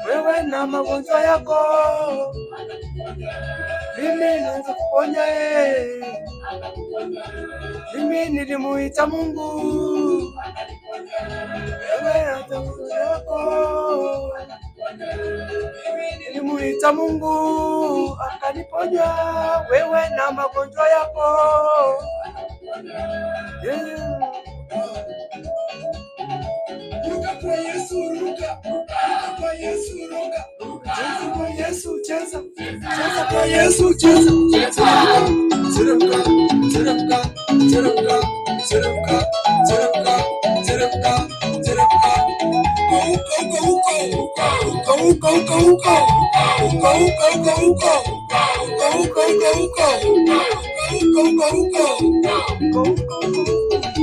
wewe na magonjwa yako, mimi naweza kuponya. Mimi nilimuita Mungu, wewe hata magonjwa yako, mimi nilimuita Mungu akaniponya, wewe na magonjwa yako. Ruka kwa Yesu, ruka kwa Yesu, ruka kwa Yesu, cheza kwa Yesu, cheza. Teremka, teremka, teremka, teremka, teremka, teremka, teremka. Uko.